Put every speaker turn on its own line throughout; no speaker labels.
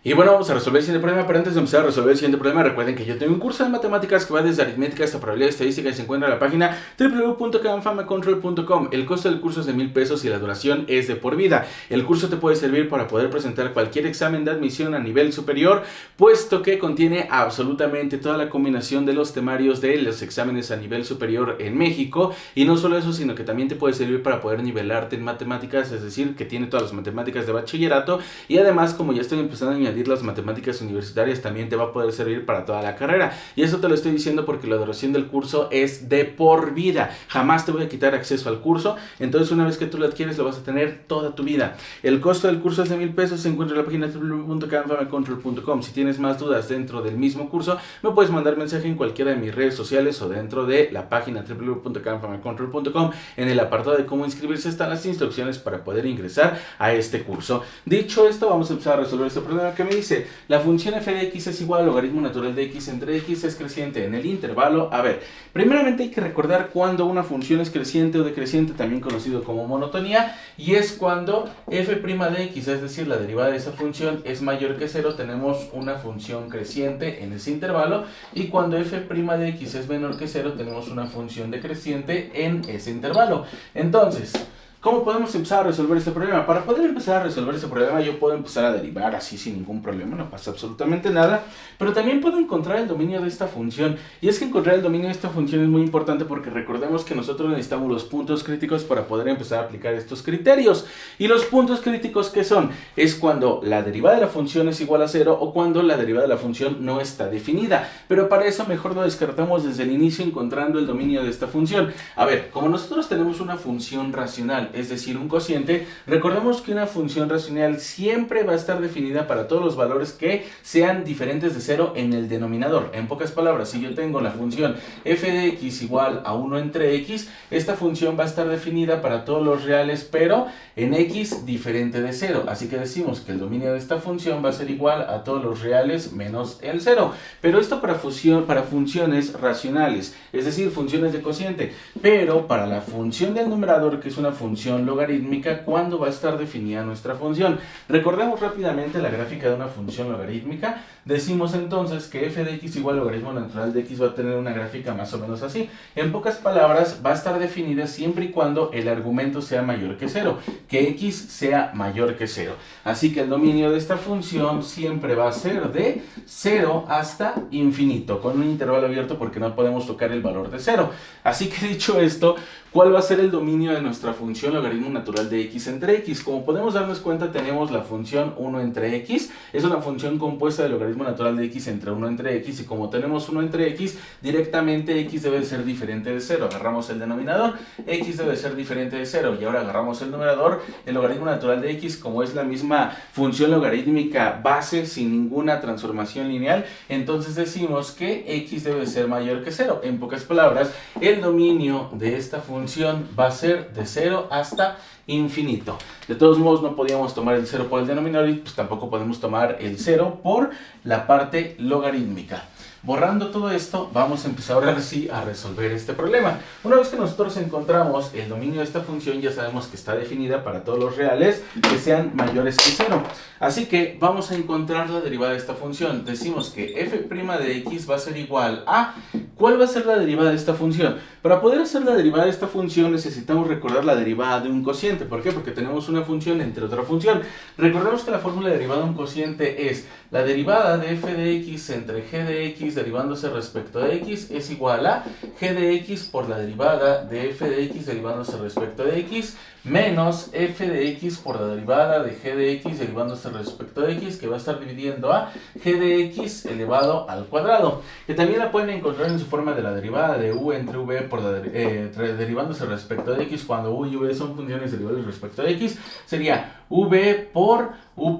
Y bueno, vamos a resolver el siguiente problema, pero antes de empezar a resolver el siguiente problema, recuerden que yo tengo un curso de matemáticas que va desde aritmética hasta probabilidad estadística y se encuentra en la página www.academfamacontrol.com. El costo del curso es de 1,000 pesos y la duración es de por vida. El curso te puede servir para poder presentar cualquier examen de admisión a nivel superior, puesto que contiene absolutamente toda la combinación de los temarios de los exámenes a nivel superior en México. Y no solo eso, sino que también te puede servir para poder nivelarte en matemáticas, es decir, que tiene todas las matemáticas de bachillerato. Y además, como ya estoy empezando a añadir las matemáticas universitarias, también te va a poder servir para toda la carrera. Y eso te lo estoy diciendo porque la duración del curso es de por vida. Jamás te voy a quitar acceso al curso. Entonces, una vez que tú lo adquieres, lo vas a tener toda tu vida. El costo del curso es de 1,000 pesos. Se encuentra en la página www.academfamacontrol.com. Si tienes más dudas dentro del mismo curso, me puedes mandar mensaje en cualquiera de mis redes sociales o dentro de la página www.academfamacontrol.com. En el apartado de cómo inscribirse están las instrucciones para poder ingresar a este curso. Dicho esto, vamos a empezar a resolver este problema que me dice: la función f de x es igual al logaritmo natural de x entre x es creciente en el intervalo. A ver, primeramente hay que recordar cuando una función es creciente o decreciente, también conocido como monotonía, y es cuando f' de x, es decir, la derivada de esa función es mayor que 0, tenemos una función creciente en ese intervalo, y cuando f' de x es menor que 0, tenemos una función decreciente en ese intervalo. Entonces, ¿cómo podemos empezar a resolver este problema? Para poder empezar a resolver este problema, yo puedo empezar a derivar así sin ningún problema, no pasa absolutamente nada, pero también puedo encontrar el dominio de esta función. Y es que encontrar el dominio de esta función es muy importante porque recordemos que nosotros necesitamos los puntos críticos para poder empezar a aplicar estos criterios. Y los puntos críticos, ¿qué son? Es cuando la derivada de la función es igual a 0 o cuando la derivada de la función no está definida. Pero para eso mejor lo descartamos desde el inicio encontrando el dominio de esta función. A ver, como nosotros tenemos una función racional, es decir, un cociente, recordemos que una función racional siempre va a estar definida para todos los valores que sean diferentes de 0 en el denominador. En pocas palabras, si yo tengo la función f de x igual a 1 entre x, esta función va a estar definida para todos los reales, pero en x diferente de 0. Así que decimos que el dominio de esta función va a ser igual a todos los reales menos el 0. Pero esto para funciones racionales, es decir, funciones de cociente. Pero para la función del numerador, que es una función logarítmica, ¿cuándo va a estar definida nuestra función? Recordemos rápidamente la gráfica de una función logarítmica. Decimos entonces que f de x igual al logaritmo natural de x va a tener una gráfica más o menos así. En pocas palabras, va a estar definida siempre y cuando el argumento sea mayor que 0, que x sea mayor que 0. Así que el dominio de esta función siempre va a ser de 0 hasta infinito, con un intervalo abierto porque no podemos tocar el valor de 0. Así que dicho esto, ¿cuál va a ser el dominio de nuestra función logaritmo natural de x entre x? Como podemos darnos cuenta, tenemos la función 1 entre x, es una función compuesta del logaritmo natural de x entre 1 entre x, y como tenemos 1 entre x, directamente x debe ser diferente de 0. Agarramos el denominador, x debe ser diferente de 0, y ahora agarramos el numerador, el logaritmo natural de x, como es la misma función logarítmica base sin ninguna transformación lineal, entonces decimos que x debe ser mayor que 0. En pocas palabras, el dominio de esta función va a ser de 0 hasta infinito. De todos modos, no podíamos tomar el 0 por el denominador y pues tampoco podemos tomar el 0 por la parte logarítmica. Borrando todo esto, vamos a empezar ahora sí a resolver este problema. Una vez que nosotros encontramos el dominio de esta función, ya sabemos que está definida para todos los reales que sean mayores que 0. Así que vamos a encontrar la derivada de esta función. Decimos que f' de x va a ser igual a... ¿Cuál va a ser la derivada de esta función? Para poder hacer la derivada de esta función necesitamos recordar la derivada de un cociente. ¿Por qué? Porque tenemos una función entre otra función. Recordemos que la fórmula de derivada de un cociente es la derivada de f de x entre g de x derivándose respecto de x es igual a g de x por la derivada de f de x derivándose respecto de x menos f de x por la derivada de g de x derivándose respecto de x, que va a estar dividiendo a g de x elevado al cuadrado, que también la pueden encontrar en su forma de la derivada de u entre v por la derivándose respecto de x, cuando u y v son funciones derivables respecto de x, sería v por u'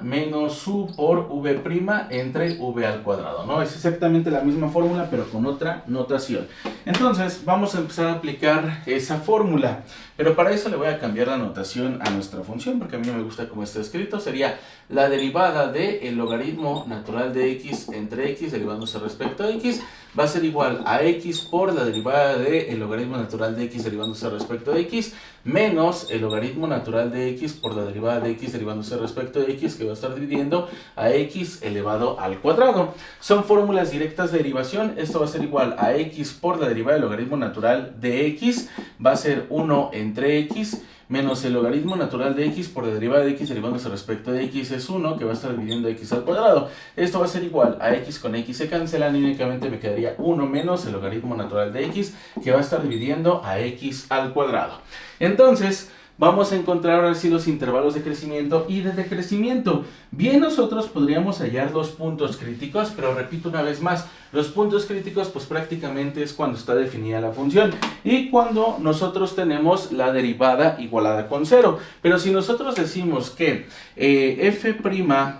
menos u por v' entre v al cuadrado, ¿no? Es exactamente la misma fórmula, pero con otra notación. Entonces, vamos a empezar a aplicar esa fórmula. Pero para eso le voy a cambiar la notación a nuestra función, porque a mí no me gusta cómo está escrito. Sería la derivada del logaritmo natural de x entre x derivándose respecto a x va a ser igual a x por la derivada del logaritmo natural de x derivándose respecto de x, menos el logaritmo natural de x por la derivada de x derivándose respecto de x, que va a estar dividiendo a x elevado al cuadrado. Son fórmulas directas de derivación. Esto va a ser igual a x por la derivada del logaritmo natural de x, va a ser 1 entre x, menos el logaritmo natural de x por la derivada de x derivándose respecto de x es 1, que va a estar dividiendo x al cuadrado. Esto va a ser igual a x con x se cancelan y únicamente me quedaría 1 menos el logaritmo natural de x, que va a estar dividiendo a x al cuadrado. Entonces, vamos a encontrar ahora sí los intervalos de crecimiento y de decrecimiento. Bien, nosotros podríamos hallar los puntos críticos, pero repito una vez más, los puntos críticos pues prácticamente es cuando está definida la función y cuando nosotros tenemos la derivada igualada con 0. Pero si nosotros decimos que f'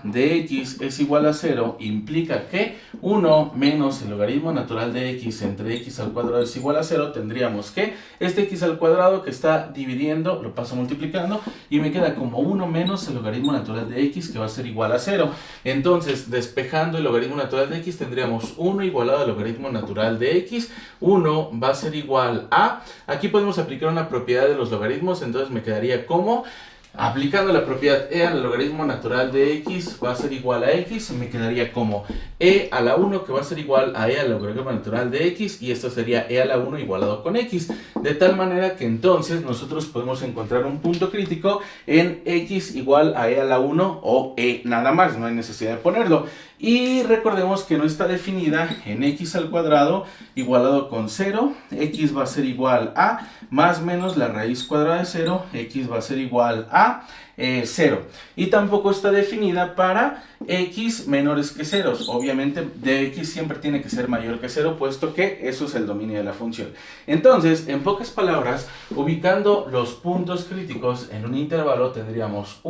de x es igual a 0, implica que 1 menos el logaritmo natural de x entre x al cuadrado es igual a 0, tendríamos que este x al cuadrado que está dividiendo, lo paso multiplicando y me queda como 1 menos el logaritmo natural de x, que va a ser igual a 0. Entonces, despejando el logaritmo natural de x, tendríamos 1 igualado al logaritmo natural de x. 1 va a ser igual a... Aquí podemos aplicar una propiedad de los logaritmos, entonces me quedaría como... Aplicando la propiedad e al logaritmo natural de x va a ser igual a x, me quedaría como e a la 1, que va a ser igual a e al logaritmo natural de x, y esto sería e a la 1 igualado con x, de tal manera que entonces nosotros podemos encontrar un punto crítico en x igual a e a la 1 o e nada más, no hay necesidad de ponerlo. Y recordemos que no está definida en x al cuadrado igualado con 0, x va a ser igual a más menos la raíz cuadrada de 0, x va a ser igual a 0. Y tampoco está definida para x menores que 0. Obviamente de x siempre tiene que ser mayor que 0, puesto que eso es el dominio de la función. Entonces, en pocas palabras, ubicando los puntos críticos en un intervalo, tendríamos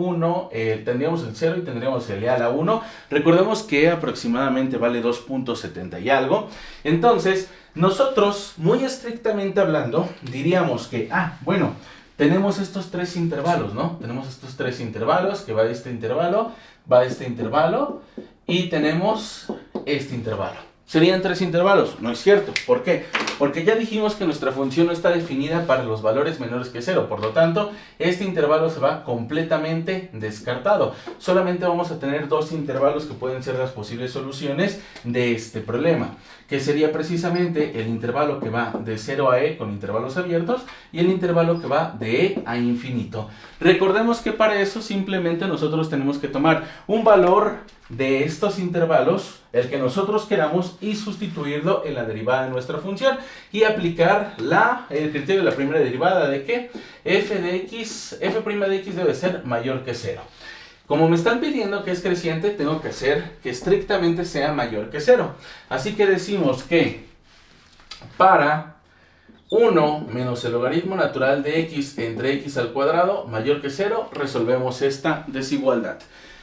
tendríamos el 0 y tendríamos el e a la 1. Recordemos que aproximadamente vale 2.70 y algo. Entonces, nosotros, muy estrictamente hablando, diríamos que, bueno, tenemos estos tres intervalos, ¿no? Tenemos estos tres intervalos, que va de este intervalo, va de este intervalo, y tenemos este intervalo. ¿Serían tres intervalos? No es cierto. ¿Por qué? Porque ya dijimos que nuestra función no está definida para los valores menores que 0. Por lo tanto, este intervalo se va completamente descartado. Solamente vamos a tener dos intervalos que pueden ser las posibles soluciones de este problema, que sería precisamente el intervalo que va de 0 a e con intervalos abiertos y el intervalo que va de e a infinito. Recordemos que para eso simplemente nosotros tenemos que tomar un valor de estos intervalos, el que nosotros queramos, y sustituirlo en la derivada de nuestra función y aplicar el criterio de la primera derivada de que f' de x debe ser mayor que 0. Como me están pidiendo que es creciente, tengo que hacer que estrictamente sea mayor que 0. Así que decimos que para 1 menos el logaritmo natural de x entre x al cuadrado mayor que 0, resolvemos esta desigualdad.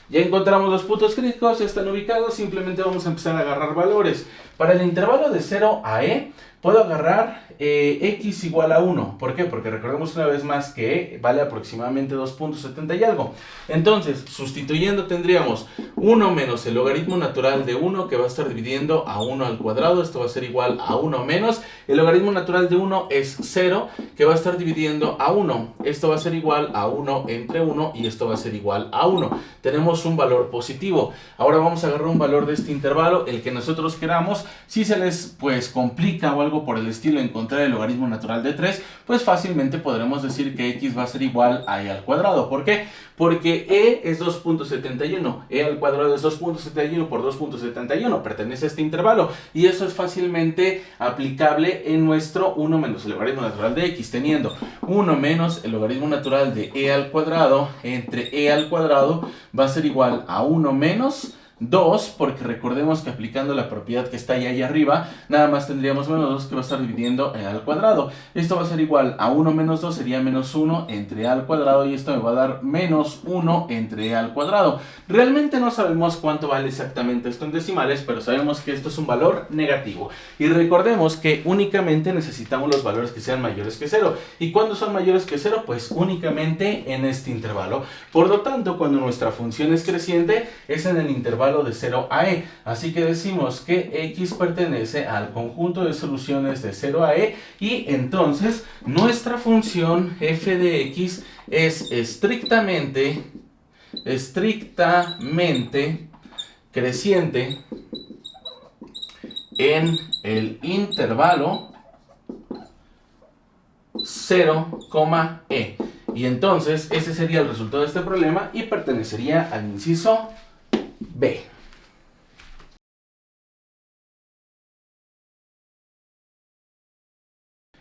Ya encontramos los puntos críticos, están ubicados, simplemente vamos a empezar a agarrar valores. Para el intervalo de 0 a e, puedo agarrar x igual a 1. ¿Por qué? Porque recordemos una vez más que e vale aproximadamente 2.70 y algo. Entonces, sustituyendo tendríamos 1 menos el logaritmo natural de 1, que va a estar dividiendo a 1 al cuadrado. Esto va a ser igual a 1 menos el logaritmo natural de 1 es 0, que va a estar dividiendo a 1. Esto va a ser igual a 1 entre 1 y esto va a ser igual a 1. Tenemos un valor positivo. Ahora vamos a agarrar un valor de este intervalo, el que nosotros queramos. Si se les complica o algo por el estilo encontrar el logaritmo natural de 3, pues fácilmente podremos decir que x va a ser igual a e al cuadrado. ¿Por qué? Porque e es 2.71, e al cuadrado es 2.71 por 2.71, pertenece a este intervalo, y eso es fácilmente aplicable en nuestro 1 menos el logaritmo natural de x, teniendo 1 menos el logaritmo natural de e al cuadrado entre e al cuadrado va a ser igual a 1 menos 2, porque recordemos que aplicando la propiedad que está ahí arriba, nada más tendríamos menos 2, que va a estar dividiendo e al cuadrado. Esto va a ser igual a 1 menos 2, sería menos 1 entre e al cuadrado, y esto me va a dar menos 1 entre e al cuadrado. Realmente no sabemos cuánto vale exactamente esto en decimales, pero sabemos que esto es un valor negativo. Y recordemos que únicamente necesitamos los valores que sean mayores que 0. ¿Y cuándo son mayores que 0? Pues únicamente en este intervalo. Por lo tanto, cuando nuestra función es creciente, es en el intervalo intervalo de 0 a e. Así que decimos que x pertenece al conjunto de soluciones de 0 a e y entonces nuestra función f de x es estrictamente creciente en el intervalo 0, e. Y entonces ese sería el resultado de este problema y pertenecería al inciso B.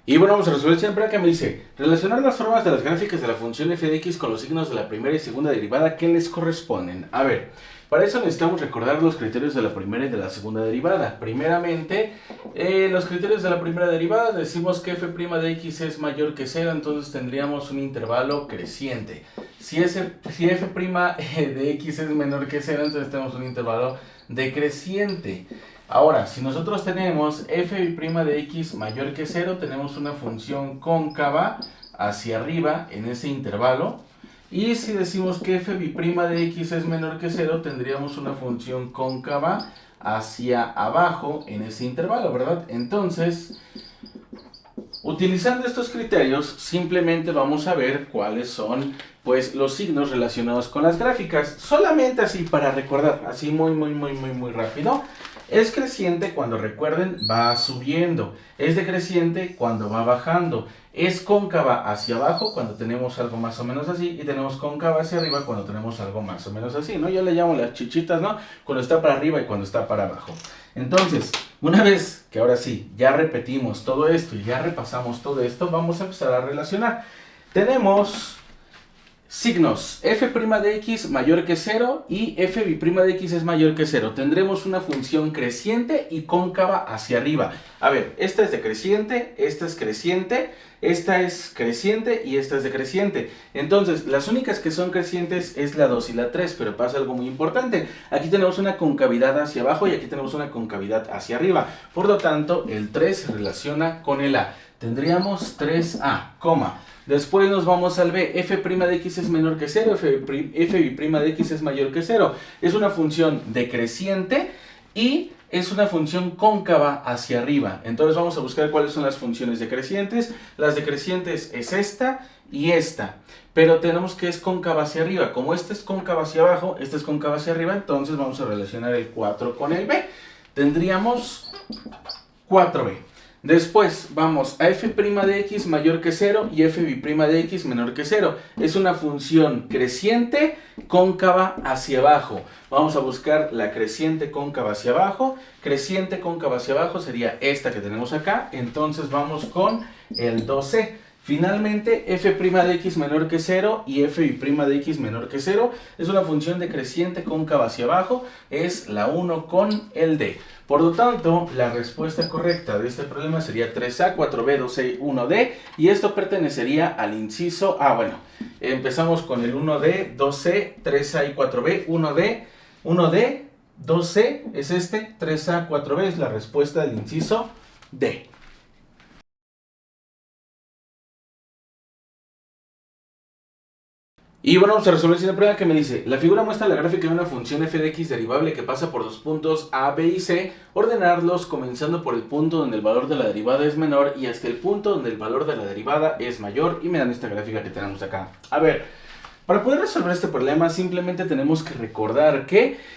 Y bueno, vamos a resolver siempre que me dice relacionar las formas de las gráficas de la función f de x con los signos de la primera y segunda derivada que les corresponden. A ver, para eso necesitamos recordar los criterios de la primera y de la segunda derivada. Primeramente, los criterios de la primera derivada decimos que f' de x es mayor que 0, entonces tendríamos un intervalo creciente. Si f' de x es menor que 0, entonces tenemos un intervalo decreciente. Ahora, si nosotros tenemos f' de x mayor que 0, tenemos una función cóncava hacia arriba en ese intervalo. Y si decimos que f' de x es menor que 0, tendríamos una función cóncava hacia abajo en ese intervalo, ¿verdad? Entonces, utilizando estos criterios, simplemente vamos a ver cuáles son, pues, los signos relacionados con las gráficas. Solamente así para recordar, así muy rápido. Es creciente cuando, recuerden, va subiendo. Es decreciente cuando va bajando. Es cóncava hacia abajo cuando tenemos algo más o menos así. Y tenemos cóncava hacia arriba cuando tenemos algo más o menos así, ¿no? Yo le llamo las chichitas, ¿no? Cuando está para arriba y cuando está para abajo. Entonces, una vez que ahora sí, ya repetimos todo esto y ya repasamos todo esto, vamos a empezar a relacionar. Tenemos signos f' de x mayor que 0 y f' de x es mayor que 0. Tendremos una función creciente y cóncava hacia arriba. A ver, esta es decreciente, esta es creciente, esta es creciente y esta es decreciente. Entonces, las únicas que son crecientes es la 2 y la 3, pero pasa algo muy importante. Aquí tenemos una concavidad hacia abajo y aquí tenemos una concavidad hacia arriba. Por lo tanto, el 3 se relaciona con el a. Tendríamos 3a, coma. Después nos vamos al b. f' de x es menor que 0, f' de x es mayor que 0. Es una función decreciente y es una función cóncava hacia arriba. Entonces vamos a buscar cuáles son las funciones decrecientes. Las decrecientes es esta y esta. Pero tenemos que es cóncava hacia arriba. Como esta es cóncava hacia abajo, esta es cóncava hacia arriba, entonces vamos a relacionar el 4 con el b. Tendríamos 4b. Después vamos a f' de x mayor que 0 y f' de x menor que 0. Es una función creciente cóncava hacia abajo. Vamos a buscar la creciente cóncava hacia abajo. Creciente cóncava hacia abajo sería esta que tenemos acá. Entonces vamos con el 2c. Finalmente, f' de x menor que 0 y f' de x menor que 0 es una función decreciente cóncava hacia abajo, es la 1 con el d. Por lo tanto, la respuesta correcta de este problema sería 3a, 4b, 2c, 1d, y esto pertenecería al inciso A. Bueno, empezamos con el 1d, 2c, 3a y 4b, 1d, 2c es este, 3a, 4b es la respuesta del inciso D. Y bueno, vamos a resolver la prueba que me dice: la figura muestra la gráfica de una función f de x derivable que pasa por los puntos a, b y c, ordenarlos comenzando por el punto donde el valor de la derivada es menor y hasta el punto donde el valor de la derivada es mayor, y me dan esta gráfica que tenemos acá. A ver, para poder resolver este problema simplemente tenemos que recordar que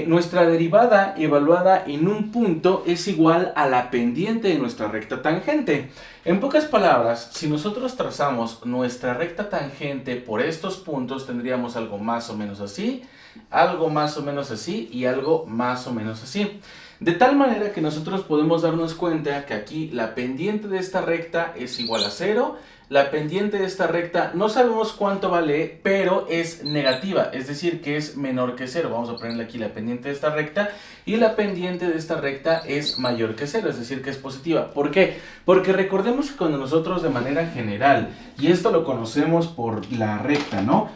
nuestra derivada evaluada en un punto es igual a la pendiente de nuestra recta tangente. En pocas palabras, si nosotros trazamos nuestra recta tangente por estos puntos, tendríamos algo más o menos así, algo más o menos así y algo más o menos así. De tal manera que nosotros podemos darnos cuenta que aquí la pendiente de esta recta es igual a 0. La pendiente de esta recta no sabemos cuánto vale, pero es negativa, es decir, que es menor que 0. Vamos a ponerle aquí la pendiente de esta recta, y la pendiente de esta recta es mayor que 0, es decir, que es positiva. ¿Por qué? Porque recordemos que cuando nosotros de manera general, y esto lo conocemos por la recta, ¿no?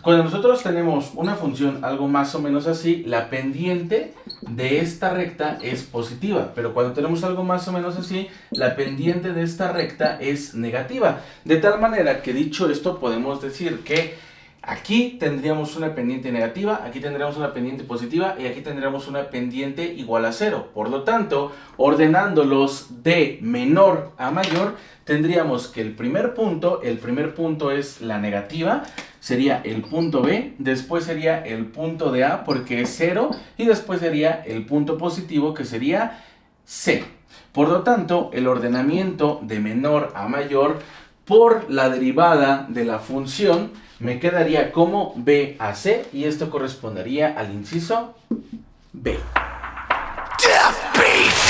Cuando nosotros tenemos una función algo más o menos así, la pendiente de esta recta es positiva, pero cuando tenemos algo más o menos así, la pendiente de esta recta es negativa. De tal manera que, dicho esto, podemos decir que Aquí tendríamos una pendiente negativa, aquí tendríamos una pendiente positiva y aquí tendríamos una pendiente igual a 0. Por lo tanto, ordenándolos de menor a mayor, tendríamos que el primer punto es la negativa, sería el punto B, después sería el punto de A porque es 0 y después sería el punto positivo que sería C. Por lo tanto, el ordenamiento de menor a mayor por la derivada de la función me quedaría como B a C y esto correspondería al inciso B. Death Beat.